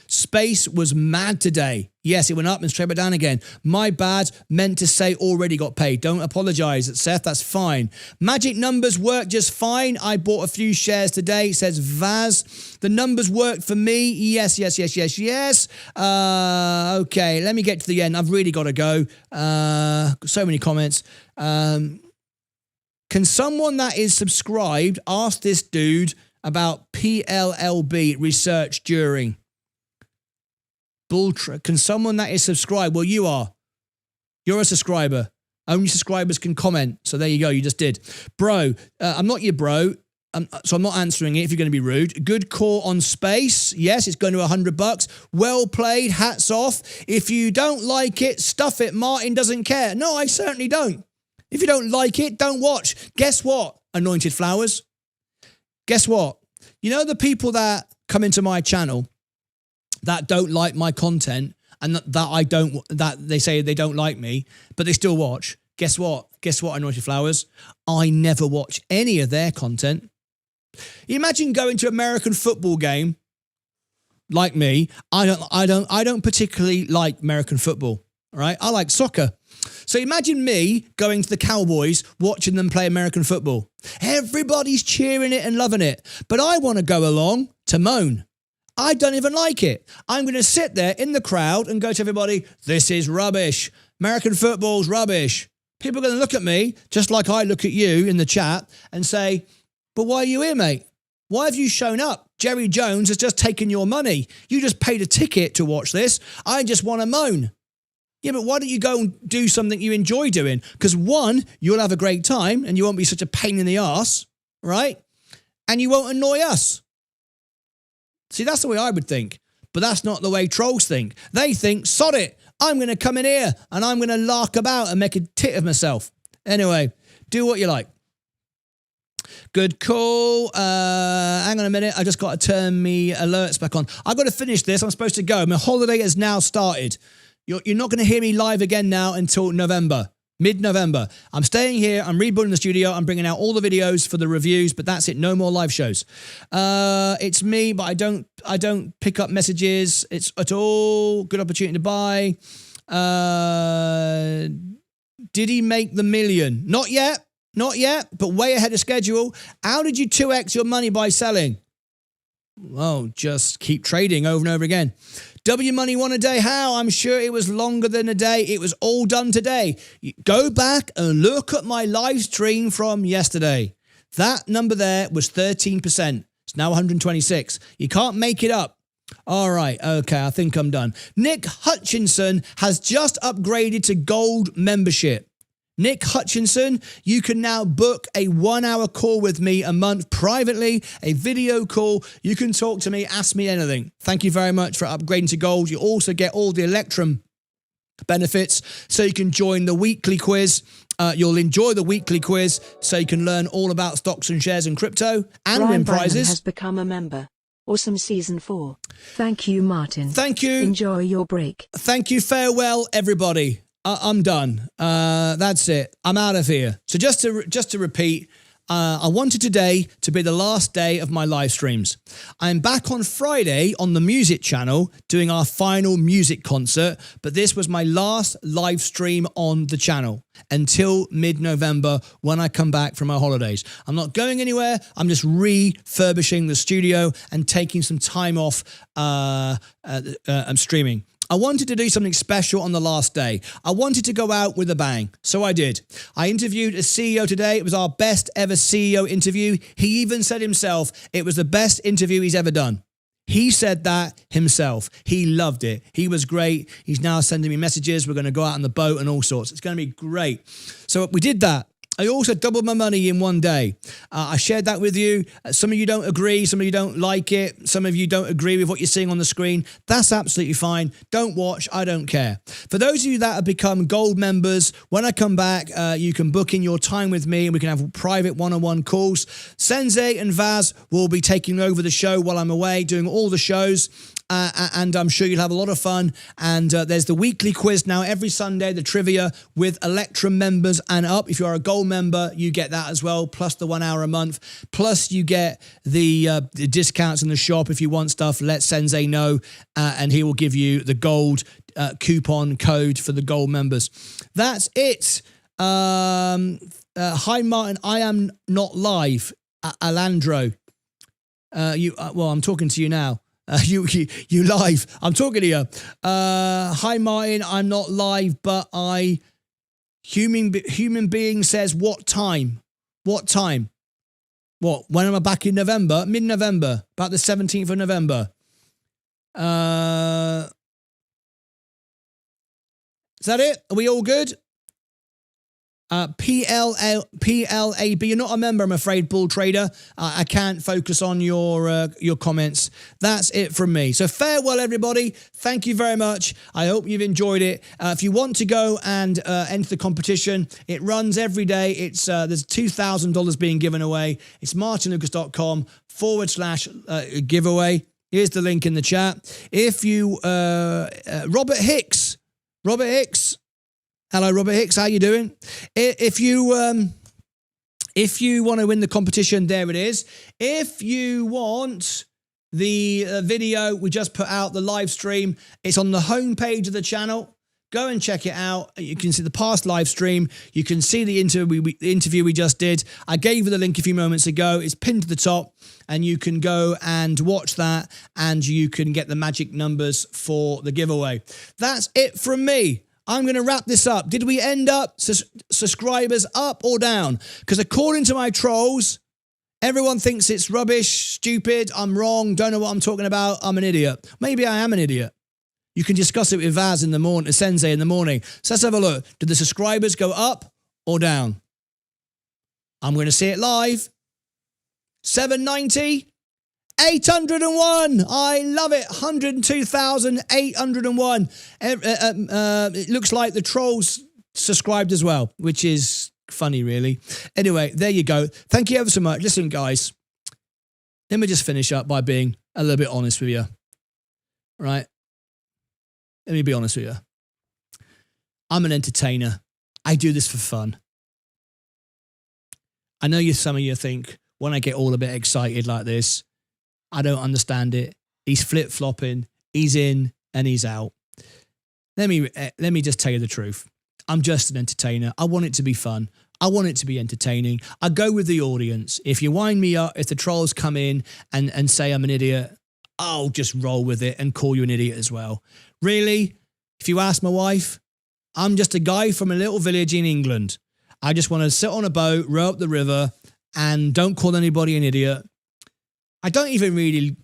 Space was mad today. Yes, it went up and straight back down again. My bad, meant to say already got paid. Don't apologise, Seth, that's fine. Magic numbers work just fine. I bought a few shares today, says Vaz. The numbers worked for me. Yes. Okay, let me get to the end. I've really got to go. So many comments. Can someone that is subscribed ask this dude about PLLB research during? Can someone that is subscribed? Well, you are. You're a subscriber. Only subscribers can comment. So there you go. You just did. Bro, I'm not your bro. So I'm not answering it if you're going to be rude. Good call on space. Yes, it's going to $100. Well played. Hats off. If you don't like it, stuff it. Martyn doesn't care. No, I certainly don't. If you don't like it, don't watch. Guess what? Anointed flowers. Guess what? You know the people that come into my channel that don't like my content and that they say they don't like me, but they still watch. Guess what? Anointed flowers? I never watch any of their content. You imagine going to an American football game like me. I don't particularly like American football, right? I like soccer. So imagine me going to the Cowboys, watching them play American football. Everybody's cheering it and loving it, but I want to go along to moan. I don't even like it. I'm going to sit there in the crowd and go to everybody, this is rubbish. American football's rubbish. People are going to look at me, just like I look at you in the chat, and say, but why are you here, mate? Why have you shown up? Jerry Jones has just taken your money. You just paid a ticket to watch this. I just want to moan. Yeah, but why don't you go and do something you enjoy doing? Because one, you'll have a great time and you won't be such a pain in the arse, right? And you won't annoy us. See, that's the way I would think. But that's not the way trolls think. They think, sod it, I'm going to come in here and I'm going to lark about and make a tit of myself. Anyway, do what you like. Good call. Hang on a minute. I just got to turn me alerts back on. I've got to finish this. I'm supposed to go. My holiday has now started. You're not going to hear me live again now until November. Mid-November. I'm staying here. I'm rebuilding the studio. I'm bringing out all the videos for the reviews, but that's it. No more live shows. It's me, but I don't pick up messages. It's at all. Good opportunity to buy. Did he make the million? Not yet, but way ahead of schedule. How did you 2x your money by selling? well, just keep trading over and over again. W Money won a day. How? I'm sure it was longer than a day. It was all done today. Go back and look at my live stream from yesterday. That number there was 13%. It's now 126. You can't make it up. All right. Okay. I think I'm done. Nick Hutchinson has just upgraded to gold membership. Nick Hutchinson, you can now book a 1-hour call with me a month privately, a video call. You can talk to me, ask me anything. Thank you very much for upgrading to gold. You also get all the Electrum benefits, so you can join the weekly quiz. You'll enjoy the weekly quiz, so you can learn all about stocks and shares and crypto and win prizes. Has become a member. Awesome Season 4. Thank you, Martyn. Thank you. Enjoy your break. Thank you. Farewell, everybody. I'm done. That's it. I'm out of here. So just to repeat, I wanted today to be the last day of my live streams. I'm back on Friday on the music channel doing our final music concert, but this was my last live stream on the channel until mid-November when I come back from my holidays. I'm not going anywhere. I'm just refurbishing the studio and taking some time off streaming. I wanted to do something special on the last day. I wanted to go out with a bang, so I did. I interviewed a CEO today. It was our best ever CEO interview. He even said himself it was the best interview he's ever done. He said that himself. He loved it. He was great. He's now sending me messages. We're going to go out on the boat and all sorts. It's going to be great. So we did that. I also doubled my money in one day. I shared that with you. Some of you don't agree. Some of you don't like it. Some of you don't agree with what you're seeing on the screen. That's absolutely fine. Don't watch. I don't care. For those of you that have become gold members, when I come back, you can book in your time with me and we can have private one-on-one calls. Sensei and Vaz will be taking over the show while I'm away, doing all the shows. And I'm sure you'll have a lot of fun. And there's the weekly quiz now every Sunday, the trivia with Electrum members and up. If you're a gold member, you get that as well, plus the 1 hour a month. Plus you get the discounts in the shop. If you want stuff, let Sensei know and he will give you the gold coupon code for the gold members. That's it. Hi, Martyn. I am not live. Alandro. Well, I'm talking to you now. You live. I'm talking to you. Hi, Martyn. I'm not live, but human being says, what time? What time? What? When am I back in November? Mid-November. About the 17th of November. Is that it? Are we all good? PLAB, you're not a member, I'm afraid, Bull Trader. I can't focus on your comments. That's it from me. So farewell, everybody. Thank you very much. I hope you've enjoyed it. If you want to go and enter the competition, it runs every day. It's there's $2,000 being given away. It's martynlucas.com/giveaway. Here's the link in the chat. If you, Robert Hicks. Hello, Robert Hicks. How you doing? If you want to win the competition, there it is. If you want the video we just put out, the live stream, it's on the homepage of the channel. Go and check it out. You can see the past live stream. You can see the interview we just did. I gave you the link a few moments ago. It's pinned to the top, and you can go and watch that, and you can get the magic numbers for the giveaway. That's it from me. I'm going to wrap this up. Did we end up subscribers up or down? Because according to my trolls, everyone thinks it's rubbish, stupid, I'm wrong, don't know what I'm talking about, I'm an idiot. Maybe I am an idiot. You can discuss it with Vaz in the morning, Sensei in the morning. So let's have a look. Did the subscribers go up or down? I'm going to see it live. 790. 801. I love it. 102,801. It looks like the trolls subscribed as well, which is funny, really. Anyway, there you go. Thank you ever so much. Listen, guys, let me just finish up by being a little bit honest with you. Right? Let me be honest with you. I'm an entertainer. I do this for fun. I know some of you think when I get all a bit excited like this, I don't understand it. He's flip-flopping. He's in and he's out. Let me just tell you the truth. I'm just an entertainer. I want it to be fun. I want it to be entertaining. I go with the audience. If you wind me up, if the trolls come in and say I'm an idiot, I'll just roll with it and call you an idiot as well. Really, if you ask my wife, I'm just a guy from a little village in England. I just want to sit on a boat, row up the river, and don't call anybody an idiot. I don't even really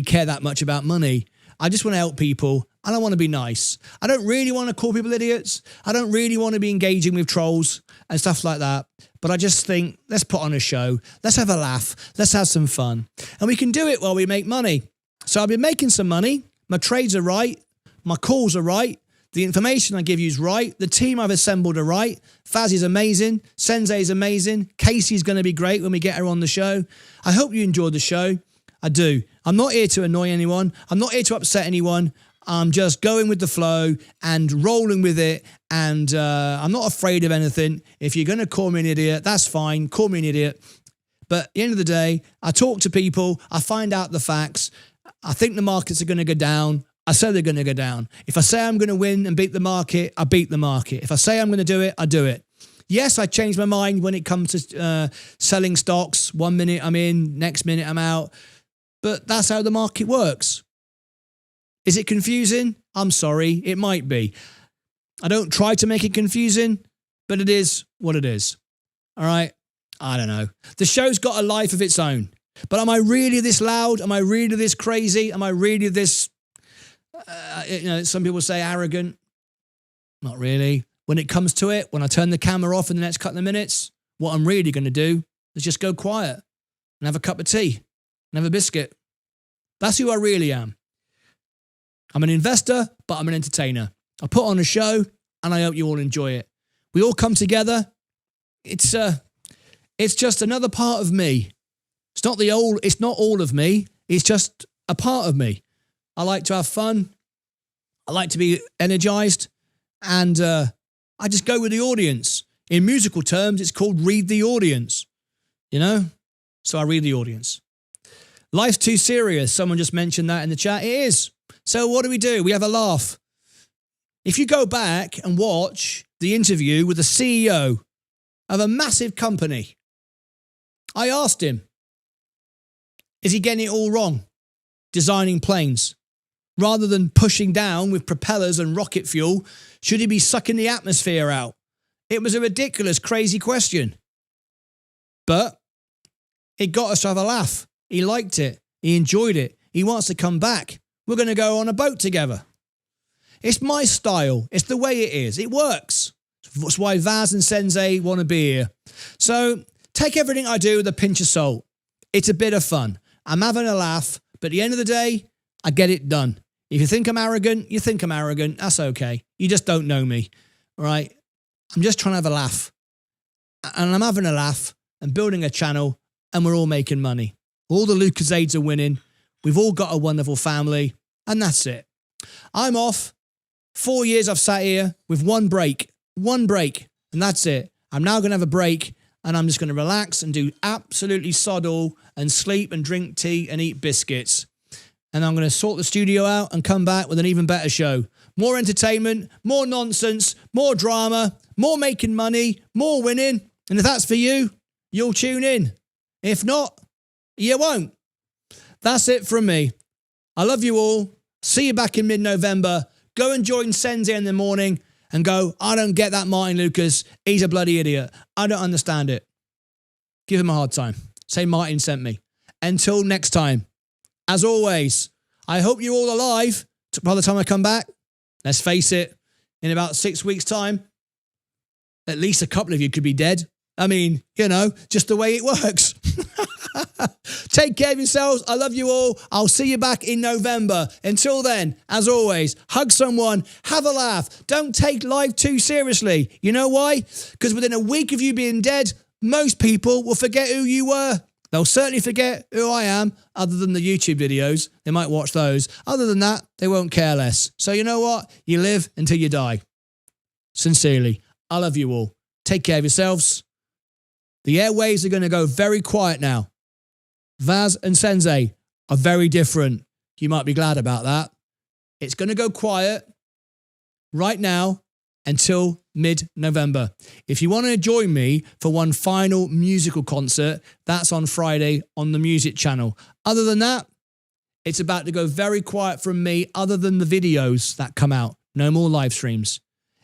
care that much about money. I just want to help people, and I want to be nice. I don't really want to call people idiots. I don't really want to be engaging with trolls and stuff like that. But I just think, let's put on a show. Let's have a laugh. Let's have some fun. And we can do it while we make money. So I've been making some money. My trades are right. My calls are right. The information I give you is right. The team I've assembled are right. Faz is amazing. Sensei is amazing. Casey's going to be great when we get her on the show. I hope you enjoyed the show. I do. I'm not here to annoy anyone. I'm not here to upset anyone. I'm just going with the flow and rolling with it. And I'm not afraid of anything. If you're going to call me an idiot, that's fine. Call me an idiot. But at the end of the day, I talk to people. I find out the facts. I think the markets are going to go down. I say they're going to go down. If I say I'm going to win and beat the market, I beat the market. If I say I'm going to do it, I do it. Yes, I change my mind when it comes to selling stocks. 1 minute I'm in, next minute I'm out. But that's how the market works. Is it confusing? I'm sorry, it might be. I don't try to make it confusing, but it is what it is. All right? I don't know. The show's got a life of its own. But am I really this loud? Am I really this crazy? Am I really this... some people say arrogant. Not really. When it comes to it, when I turn the camera off in the next couple of minutes, what I'm really going to do is just go quiet and have a cup of tea and have a biscuit. That's who I really am. I'm an investor, but I'm an entertainer. I put on a show and I hope you all enjoy it. We all come together. It's just another part of me. It's not all of me. It's just a part of me. I like to have fun. I like to be energized. And I just go with the audience. In musical terms, it's called read the audience. So I read the audience. Life's too serious. Someone just mentioned that in the chat. It is. So what do? We have a laugh. If you go back and watch the interview with the CEO of a massive company, I asked him, is he getting it all wrong? Designing planes. Rather than pushing down with propellers and rocket fuel, should he be sucking the atmosphere out? It was a ridiculous, crazy question. But it got us to have a laugh. He liked it. He enjoyed it. He wants to come back. We're going to go on a boat together. It's my style. It's the way it is. It works. That's why Vaz and Sensei want to be here. So take everything I do with a pinch of salt. It's a bit of fun. I'm having a laugh. But at the end of the day, I get it done. If you think I'm arrogant, you think I'm arrogant. That's okay. You just don't know me. All right? I'm just trying to have a laugh. And I'm having a laugh and building a channel, and we're all making money. All the Lucasades are winning. We've all got a wonderful family, and that's it. I'm off. 4 years I've sat here with one break, and that's it. I'm now going to have a break, and I'm just going to relax and do absolutely sod all and sleep and drink tea and eat biscuits. And I'm going to sort the studio out and come back with an even better show. More entertainment, more nonsense, more drama, more making money, more winning. And if that's for you, you'll tune in. If not, you won't. That's it from me. I love you all. See you back in mid-November. Go and join Sensei in the morning and go, I don't get that Martyn Lucas. He's a bloody idiot. I don't understand it. Give him a hard time. Say Martyn sent me. Until next time. As always, I hope you're all alive by the time I come back. Let's face it, in about 6 weeks' time, at least a couple of you could be dead. I mean, just the way it works. Take care of yourselves. I love you all. I'll see you back in November. Until then, as always, hug someone, have a laugh. Don't take life too seriously. You know why? Because within a week of you being dead, most people will forget who you were. They'll certainly forget who I am, other than the YouTube videos. They might watch those. Other than that, they won't care less. So you know what? You live until you die. Sincerely, I love you all. Take care of yourselves. The airwaves are going to go very quiet now. Vaz and Sensei are very different. You might be glad about that. It's going to go quiet right now until mid-November. If you want to join me for one final musical concert, that's on Friday on the music channel. Other than that, it's about to go very quiet from me, other than the videos that come out. No more live streams.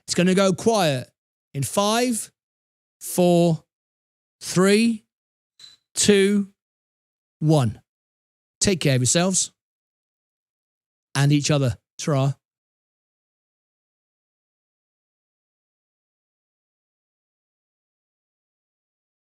It's going to go quiet in 5, 4, 3, 2, 1. Take care of yourselves and each other. Ta-ra.